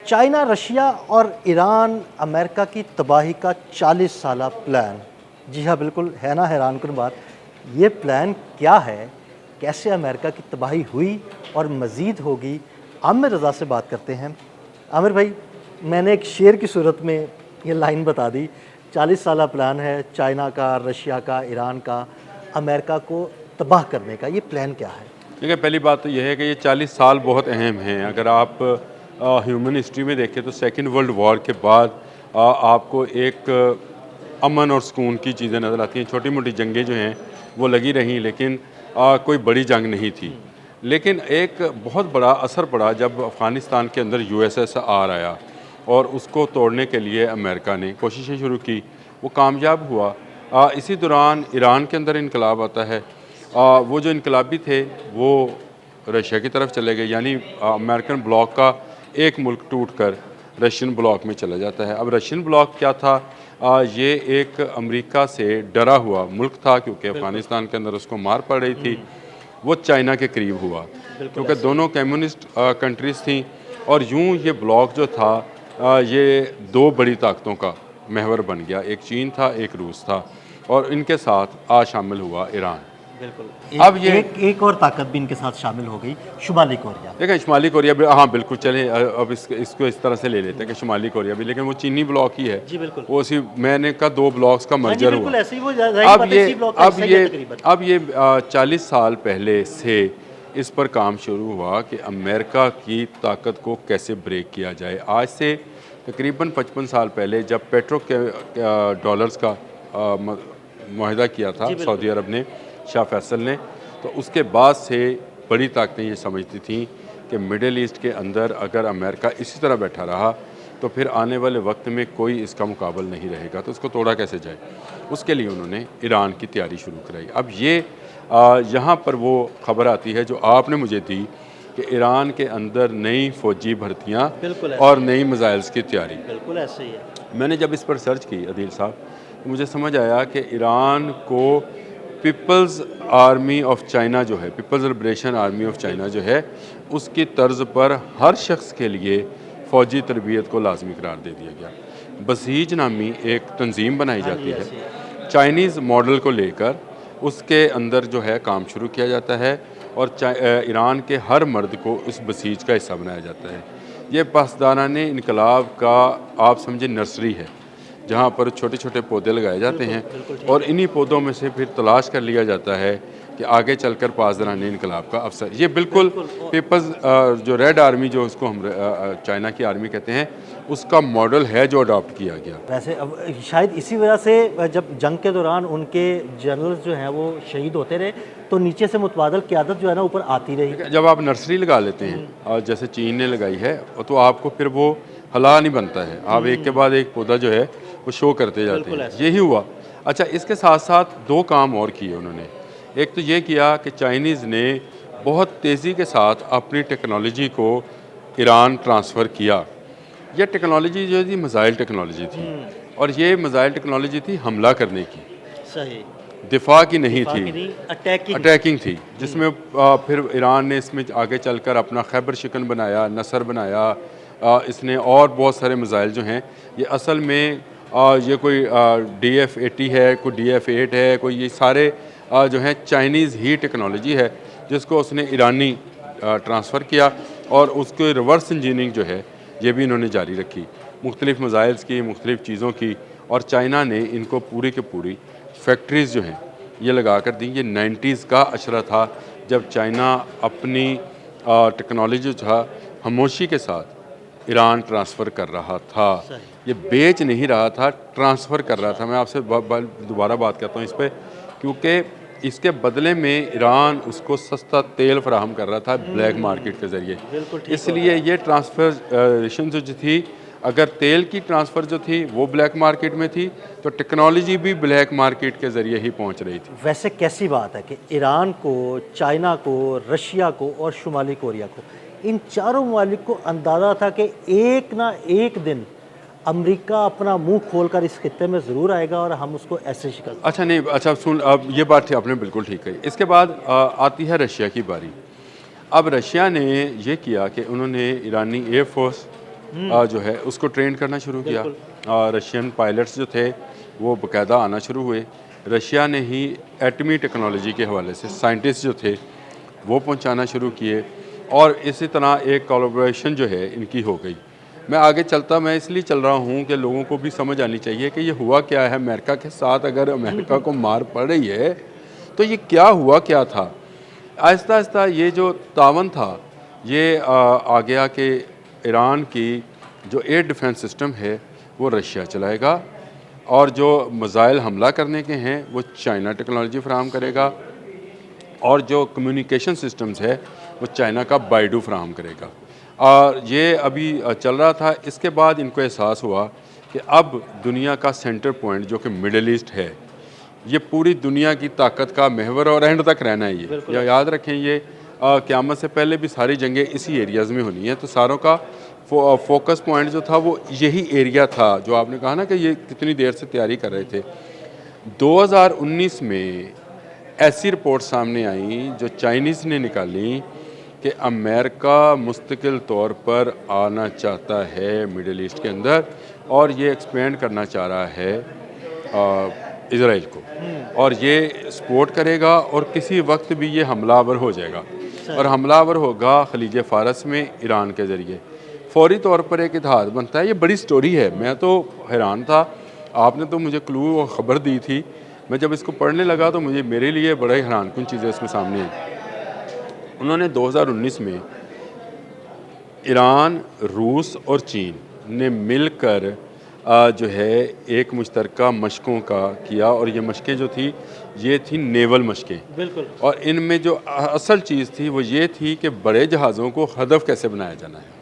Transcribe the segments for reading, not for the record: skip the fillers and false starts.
China, Russia और Iran America की तबाही का 40 साला प्लान। जी हाँ, बिल्कुल है ना हैरानकुन बात। ये प्लान क्या है, कैसे अमेरिका की तबाही हुई और मज़ीद होगी, आमिर रज़ा से बात करते हैं। आमिर भाई, मैंने एक शेर की सूरत में ये लाइन बता दी, 40 साला प्लान है चाइना का, रशिया का, ईरान का, अमेरिका को तबाह करने का। ये प्लान क्या है? देखिए, पहली बात तो यह है कि ये 40 साल बहुत अहम हैं। अगर आप ह्यूमन हिस्ट्री में देखें तो सेकेंड वर्ल्ड वॉर के बाद आपको एक अमन और सुकून की चीज़ें नज़र आती हैं। छोटी मोटी जंगें जो हैं वो लगी रहीं, लेकिन कोई बड़ी जंग नहीं थी। लेकिन एक बहुत बड़ा असर पड़ा जब अफ़गानिस्तान के अंदर USSR आया और उसको तोड़ने के लिए अमेरिका ने कोशिशें शुरू की, वो कामयाब हुआ। इसी दौरान ईरान के अंदर इनकलाब आता है। वो जो इनकलाबी थे वो रशिया की तरफ चले गए, यानी अमेरिकन ब्लॉक का एक मुल्क टूट कर रशियन ब्लॉक में चला जाता है। अब रशियन ब्लॉक क्या था? ये एक अमेरिका से डरा हुआ मुल्क था, क्योंकि अफ़गानिस्तान के अंदर उसको मार पड़ रही थी। वो चाइना के करीब हुआ, क्योंकि दोनों कम्युनिस्ट कंट्रीज़ थीं। और यूं ये ब्लॉक जो था, ये दो बड़ी ताकतों का महवर बन गया। एक चीन था, एक रूस था, और इनके साथ शामिल हुआ ईरान। बिल्कुल। अब ये एक और ताकत भी इनके साथ शामिल हो गई, शुमाली कोरिया। देखिए, शुमाली कोरिया भी, हाँ बिल्कुल, चलें अब इसको इस तरह से ले लेते हैं कि शुमाली कोरिया भी, लेकिन वो चीनी ब्लॉक ही है। जी बिल्कुल। वो उसी मैंने का दो ब्लॉक्स का हाँ जी, मर्जर बिल्कुल हुआ। ऐसे ही वो ज़ाहिर बात है, इसी ब्लॉक का हिस्सा ही है तकरीबन। अब ये 40 साल पहले से इस पर काम शुरू हुआ कि अमेरिका की ताकत को कैसे ब्रेक किया जाए। आज से तकरीबन 55 साल पहले जब पेट्रो के डॉलर्स का मुआहदा किया था सऊदी अरब ने, शाह फैसल ने, तो उसके बाद से बड़ी ताकतें ये समझती थीं कि मिडिल ईस्ट के अंदर अगर अमेरिका इसी तरह बैठा रहा तो फिर आने वाले वक्त में कोई इसका मुकाबल नहीं रहेगा, तो उसको तोड़ा कैसे जाए। उसके लिए उन्होंने ईरान की तैयारी शुरू कराई। अब ये यहाँ पर वो खबर आती है जो आपने मुझे दी कि ईरान के अंदर नई फ़ौजी भर्तियाँ और नई मिसाइल्स की तैयारी। बिल्कुल ऐसे ही है। मैंने जब इस पर सर्च की अदील साहब, तो मुझे समझ आया कि ईरान को पीपल्स आर्मी ऑफ चाइना जो है, people's liberation army of China जो है, उसकी तर्ज पर हर शख्स के लिए फ़ौजी तरबियत को लाजमी करार दे दिया गया। बसीज नामी एक तंजीम बनाई जाती है, चाइनीज़ मॉडल को लेकर उसके अंदर जो है काम शुरू किया जाता है, और ईरान के हर मर्द को उस बसीज का हिस्सा बनाया जाता है। ये पासदाराने इनकलाब का आप समझे नर्सरी है, जहाँ पर छोटे छोटे पौधे लगाए जाते हैं, और इन्हीं पौधों में से फिर तलाश कर लिया जाता है कि आगे चलकर पासदाराने इनकलाब का अफसर। ये बिल्कुल पीपल्स जो रेड आर्मी, जो उसको हम चाइना की आर्मी कहते हैं, उसका मॉडल है जो अडॉप्ट किया गया। वैसे अब शायद इसी वजह से जब जंग के दौरान उनके जनरल्स जो हैं वो शहीद होते रहे, तो नीचे से मुतबादल क़यादत जो है ना ऊपर आती रही। जब आप नर्सरी लगा लेते हैं, और जैसे चीन ने लगाई है, तो आपको फिर वो हला नहीं बनता है। आप एक के बाद एक पौधा जो है वो शो करते जाते हैं। यही हुआ। अच्छा, इसके साथ साथ दो काम और किए उन्होंने। एक तो ये किया कि चाइनीज़ ने बहुत तेज़ी के साथ अपनी टेक्नोलॉजी को ईरान ट्रांसफ़र किया। यह टेक्नोलॉजी जो थी मिसाइल टेक्नोलॉजी थी, और ये मिसाइल टेक्नोलॉजी थी हमला करने की, सही दिफा की नहीं थी, अटैकिंग थी, जिसमें फिर ईरान ने इसमें आगे चलकर अपना खैबर शिकन बनाया, नसर बनाया। इसने और बहुत सारे मिसाइल जो हैं, ये असल में ये कोई DF-80 है, कोई DF-8 है, कोई ये सारे जो हैं चाइनीज़ ही टेक्नोलॉजी है, जिसको उसने ईरानी ट्रांसफ़र किया, और उसके रिवर्स इंजीनियरिंग जो है ये भी इन्होंने जारी रखी, मुख्तलिफ़ मिसाइल्स की, मुख्तलिफ़ चीज़ों की। और चाइना ने इनको पूरी की पूरी फैक्ट्रीज़ जो हैं ये लगा कर दी। ये 90s का अशरा था, जब चाइना अपनी टेक्नोलॉजी जो था खामोशी के साथ ईरान ट्रांसफ़र कर रहा था। ये बेच नहीं रहा था, ट्रांसफ़र कर रहा था। मैं आपसे दोबारा बात करता हूँ इस पर, क्योंकि इसके बदले में ईरान उसको सस्ता तेल फराहम कर रहा था ब्लैक मार्केट के ज़रिए। इसलिए ये ट्रांसफरेशन जो थी, अगर तेल की ट्रांसफ़र जो थी वो ब्लैक मार्केट में थी, तो टेक्नोलॉजी भी ब्लैक मार्केट के ज़रिए ही पहुंच रही थी। वैसे कैसी बात है कि ईरान को, चाइना को, रशिया को और शुमाली कोरिया को, इन चारों ममालिक को अंदाज़ा था कि एक ना एक दिन अमेरिका अपना मुंह खोलकर इस खित्ते में ज़रूर आएगा और हम उसको ऐसे शिकस्त। अच्छा नहीं, अच्छा सुन, अब ये बात थी आपने बिल्कुल ठीक कही। इसके बाद आती है रशिया की बारी। अब रशिया ने ये किया कि उन्होंने ईरानी एयर फोर्स जो है उसको ट्रेन करना शुरू किया। रशियन पायलट्स जो थे वो बाकायदा आना शुरू हुए। रशिया ने ही एटमी टेक्नोलॉजी के हवाले से साइंटिस्ट जो थे वो पहुंचाना शुरू किए और इसी तरह एक कोलैबोरेशन जो है इनकी हो गई। मैं आगे चलता मैं इसलिए चल रहा हूँ कि लोगों को भी समझ आनी चाहिए कि ये हुआ क्या है अमेरिका के साथ। अगर अमेरिका को मार पड़ रही है तो ये क्या हुआ क्या था। आहिस्ता आहिस्ता ये जो तावन था ये आ गया कि ईरान की जो एयर डिफेंस सिस्टम है वो रशिया चलाएगा और जो मिसाइल हमला करने के हैं वो चाइना टेक्नोलॉजी फराहम करेगा और जो कम्युनिकेशन सिस्टम्स है वो चाइना का बाइडू फराहम करेगा। और ये अभी चल रहा था। इसके बाद इनको एहसास हुआ कि अब दुनिया का सेंटर पॉइंट जो कि मिडल ईस्ट है ये पूरी दुनिया की ताकत का महवर और एंड तक रहना है। ये याद रखें, ये क़यामत से पहले भी सारी जंगें इसी एरियाज़ में होनी है। तो सारों का फोकस पॉइंट जो था वो यही एरिया था जो आपने कहा ना कि ये कितनी देर से तैयारी कर रहे थे। 2019 में ऐसी रिपोर्ट सामने आई जो चाइनीज़ ने निकाली कि अमेरिका मुस्तकिल तौर पर आना चाहता है मिडल ईस्ट के अंदर और ये एक्सपेंड करना चाह रहा है इज़राइल को और ये सपोर्ट करेगा और किसी वक्त भी ये हमलावर हो जाएगा और हमलावर होगा खलीज फ़ारस में ईरान के ज़रिए। फौरी तौर पर एक इतिहाद बनता है। ये बड़ी स्टोरी है। मैं तो हैरान था, आपने तो मुझे क्लू और ख़बर दी थी। मैं जब इसको पढ़ने लगा तो मुझे मेरे लिए बड़ा ही हैरानकुन चीज़ें इसमें सामने आई। उन्होंने 2019 में ईरान, रूस और चीन ने मिलकर जो है एक मुश्तरका मशकों का किया और ये मशकें जो थी ये थी नेवल मशकें। बिल्कुल। और इनमें जो असल चीज़ थी वो ये थी कि बड़े जहाज़ों को हदफ कैसे बनाया जाना है।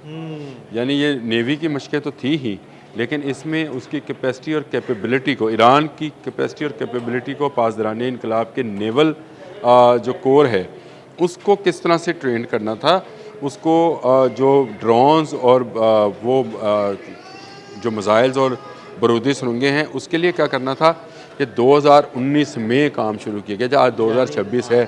यानी ये नेवी की मशकें तो थी ही लेकिन इसमें उसकी कैपेसिटी और कैपेबिलिटी को, ईरान की कैपेसिटी और कैपेबिलिटी को पासदारान इनकलाब के नेवल जो कोर है उसको किस तरह से ट्रेन करना था। उसको जो ड्रोन्स और वो जो मिसाइल्स और बारूदी सुरंगें हैं उसके लिए क्या करना था कि 2019 में काम शुरू किया गया। आज 2026 है,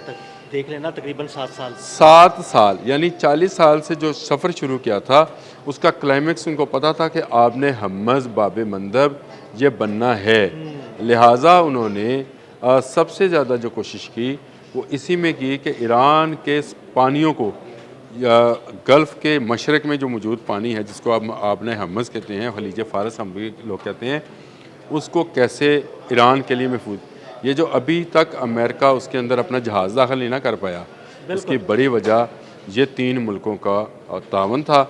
देख लेना तकरीबन 7 साल यानी 40 साल से जो सफ़र शुरू किया था उसका क्लाइमेक्स उनको पता था कि आपने हमज़ बाब मंदब ये बनना है। लिहाजा उन्होंने सबसे ज़्यादा जो कोशिश की वो इसी में की कि ईरान के पानियों को गल्फ़ के मशरक़ में जो मौजूद पानी है जिसको आपने हमज़ कहते हैं, खलीज फ़ारस हम भी लोग कहते हैं, उसको कैसे ईरान के लिए महफूज। ये जो अभी तक अमेरिका उसके अंदर अपना जहाज़ दाखिल नहीं ना कर पाया उसकी बड़ी वजह ये 3 मुल्कों का तावन था।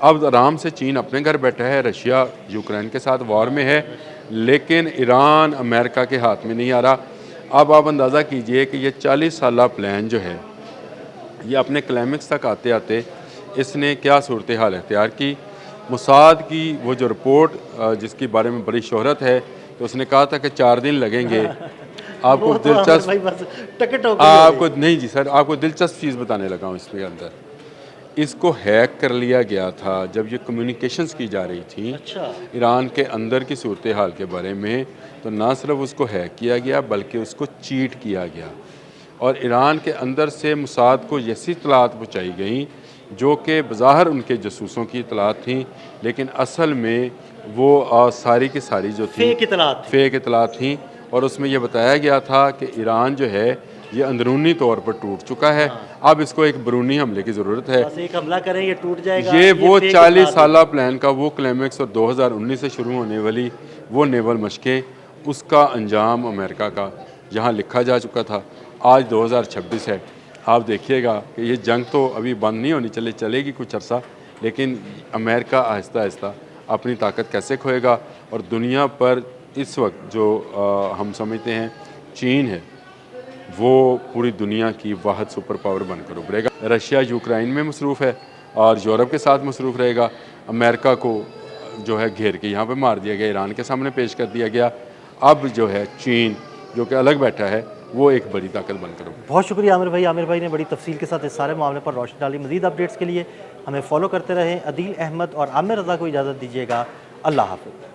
अब आराम से चीन अपने घर बैठा है, रशिया यूक्रेन के साथ वॉर में है लेकिन ईरान अमेरिका के हाथ में नहीं आ रहा। अब आप अंदाज़ा कीजिए कि ये 40 साला प्लान जो है ये अपने क्लाइमेक्स तक आते आते इसने क्या सूरत हाल इख्तियार की। मुसाद की वो जो रिपोर्ट जिसके बारे में बड़ी शोहरत है तो उसने कहा था कि 4 दिन लगेंगे। आपको दिलचस्प आपको नहीं जी सर, आपको दिलचस्प चीज़ बताने लगा हूँ। इसके अंदर इसको हैक कर लिया गया था जब ये कम्युनिकेशंस की जा रही थी। अच्छा। ईरान के अंदर की सूरत हाल के बारे में तो ना सिर्फ उसको हैक किया गया बल्कि उसको चीट किया गया और ईरान के अंदर से मुसाद को ऐसी इतलात पहुँचाई गई जो कि बज़ाहिर उनके जसूसों की इतलात थी लेकिन असल में वो सारी की सारी जो थी फेक इतलात थी और उसमें यह बताया गया था कि ईरान जो है ये अंदरूनी तौर पर टूट चुका है। अब इसको एक बरूनी हमले की ज़रूरत है। बस एक हमला करें ये टूट जाएगा। ये वो 40 साला प्लान का वो क्लाइमेक्स और 2019 से शुरू होने वाली वो नेवल मशकें उसका अंजाम अमेरिका का यहाँ लिखा जा चुका था। आज 2026 है। आप देखिएगा कि ये जंग तो अभी बंद नहीं होनी चलेगी कुछ अर्सा लेकिन अमेरिका आहिस्ता आहिस्ता अपनी ताकत कैसे खोएगा और दुनिया पर इस वक्त जो हम समझते हैं चीन है वो पूरी दुनिया की वाहद सुपर पावर बनकर उभरेगा। रशिया यूक्रेन में मसरूफ़ है और यूरोप के साथ मसरूफ़ रहेगा। अमेरिका को जो है घेर के यहाँ पे मार दिया गया, ईरान के सामने पेश कर दिया गया। अब जो है चीन जो कि अलग बैठा है वो एक बड़ी ताकत बनकर उभरेगा। बहुत शुक्रिया आमिर भाई। आमिर भाई ने बड़ी तफसील के साथ इस सारे मामले पर रोशनी डाली। मज़ीद अपडेट्स के लिए हमें फॉलो करते रहें। अदील अहमद और आमिर रज़ा को इजाज़त दीजिएगा। अल्लाह हाफ़िज़।